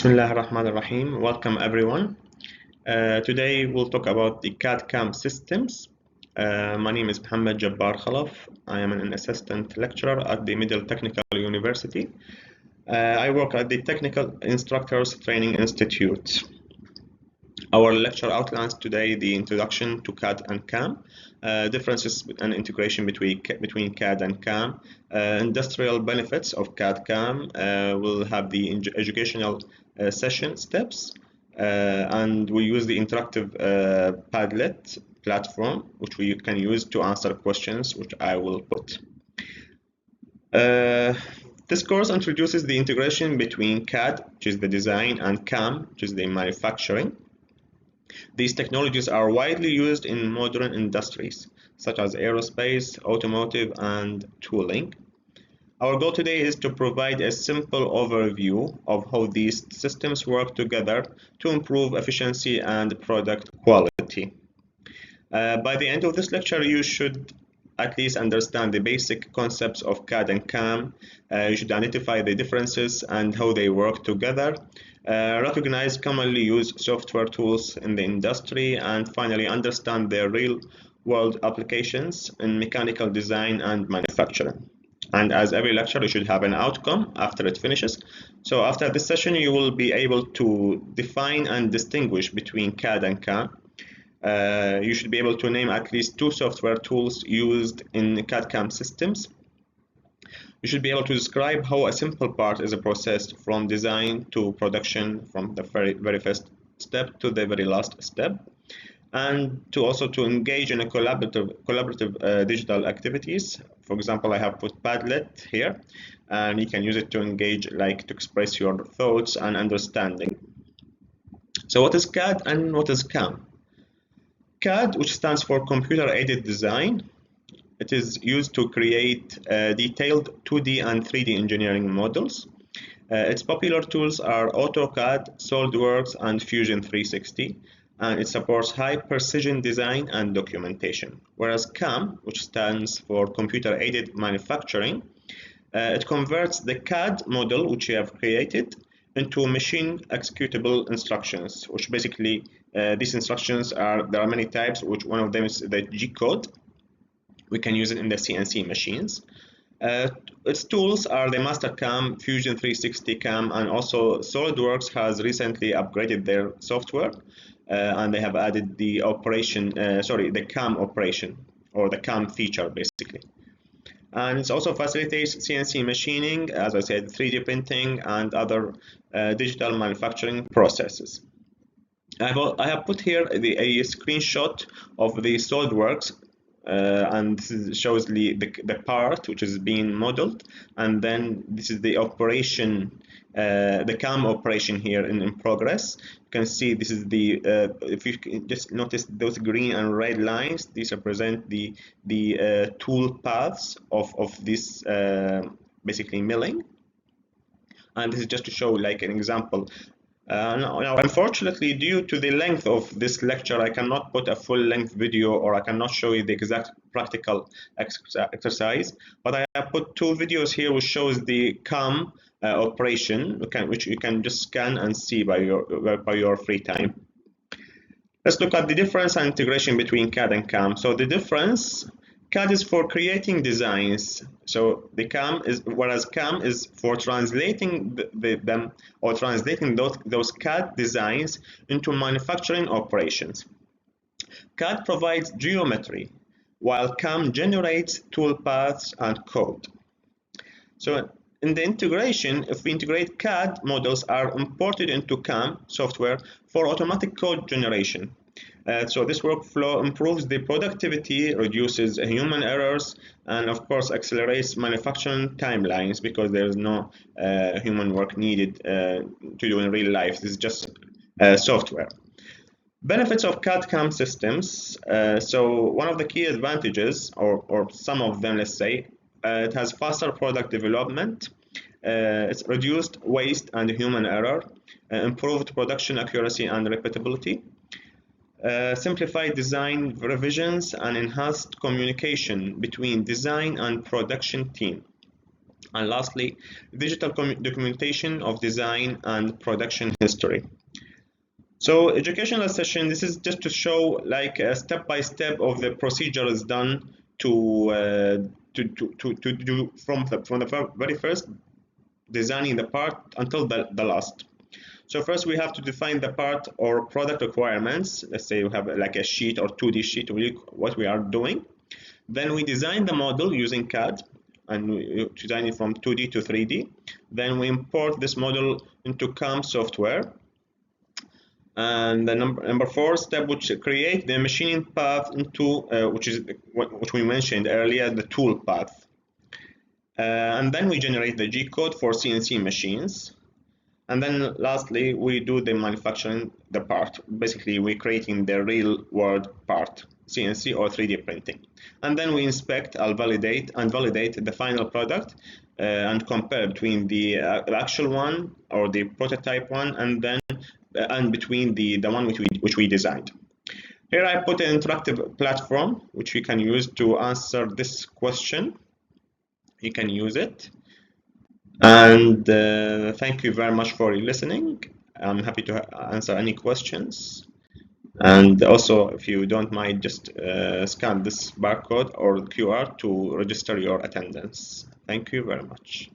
Bismillah ar-Rahman ar-Rahim. Welcome everyone. Today we'll talk about the CADCAM systems. My name is Mohammed Jabbar Khalaf. I am an assistant lecturer at the Middle Technical University. I work at the Technical Instructors Training Institute. Our lecture outlines today the introduction to CAD and CAM, differences and integration between CAD and CAM, industrial benefits of CAD-CAM. We'll have the educational session steps, and we use the interactive Padlet platform, which we can use to answer questions, which I will put. This course introduces the integration between CAD, which is the design, and CAM, which is the manufacturing. These technologies are widely used in modern industries, such as aerospace, automotive, and tooling. Our goal today is to provide a simple overview of how these systems work together to improve efficiency and product quality. By the end of this lecture, you should at least understand the basic concepts of CAD and CAM. You should identify the differences and how they work together. Recognize commonly used software tools in the industry, and finally understand their real-world applications in mechanical design and manufacturing. And as every lecture, you should have an outcome after it finishes. So after this session, you will be able to define and distinguish between CAD and CAM. You should be able to name at least 2 software tools used in CADCAM systems. You should be able to describe how a simple part is processed from design to production, from the very first step to the very last step, and to also engage in a collaborative digital activities. For example, I have put Padlet here, and you can use it to engage, like to express your thoughts and understanding. So what is CAD and what is CAM? CAD, which stands for Computer-Aided Design, it is used to create detailed 2D and 3D engineering models. Its popular tools are AutoCAD, SolidWorks, and Fusion 360, and it supports high precision design and documentation. Whereas CAM, which stands for Computer-Aided Manufacturing, it converts the CAD model which you have created into machine executable instructions, which basically these instructions there are many types, which one of them is the G code. We can use it in the CNC machines. Its tools are the MasterCAM, Fusion 360 CAM, and also SolidWorks has recently upgraded their software, and they have added the the CAM operation, or the CAM feature basically. And it also facilitates CNC machining, as I said, 3D printing, and other digital manufacturing processes. I have put here a screenshot of the SolidWorks, and this shows the part which is being modeled, and then this is the operation, the CAM operation here in progress. You can see this is the if you can just notice those green and red lines, these represent the tool paths of this basically milling, and this is just to show like an example. Now, unfortunately, due to the length of this lecture, I cannot put a full-length video, or I cannot show you the exact practical exercise, but I have put 2 videos here which shows the CAM operation, which you can just scan and see by your free time. Let's look at the difference and integration between CAD and CAM. So the difference: CAD is for creating designs, so whereas CAM is for translating them, or translating those CAD designs into manufacturing operations. CAD provides geometry, while CAM generates tool paths and code. So in the integration, if we integrate, CAD models are imported into CAM software for automatic code generation. So this workflow improves the productivity, reduces human errors, and of course accelerates manufacturing timelines, because there is no human work needed to do in real life. This is just software. Benefits of CAD-CAM systems. So one of the key advantages, or some of them, let's say, it has faster product development. It's reduced waste and human error, improved production accuracy and repeatability, simplified design revisions, and enhanced communication between design and production team. And lastly, digital documentation of design and production history. So educational session, this is just to show like a step-by-step of the procedure is done to do from the very first designing the part until the last. So first we have to define the part or product requirements. Let's say we have like a sheet or 2D sheet, what we are doing. Then we design the model using CAD and we design it from 2D to 3D. Then we import this model into CAM software. And the number 4 step, which create the machining path into which we mentioned earlier, the tool path. And then we generate the G code for CNC machines. And then lastly, we do the manufacturing the part. Basically, we're creating the real world part, CNC or 3D printing. And then we inspect and validate the final product and compare between the actual one or the prototype one and between the one which we designed. Here I put an interactive platform which we can use to answer this question. You can use it. And thank you very much for listening. I'm happy to answer any questions. And also, if you don't mind, just scan this barcode or QR to register your attendance. Thank you very much.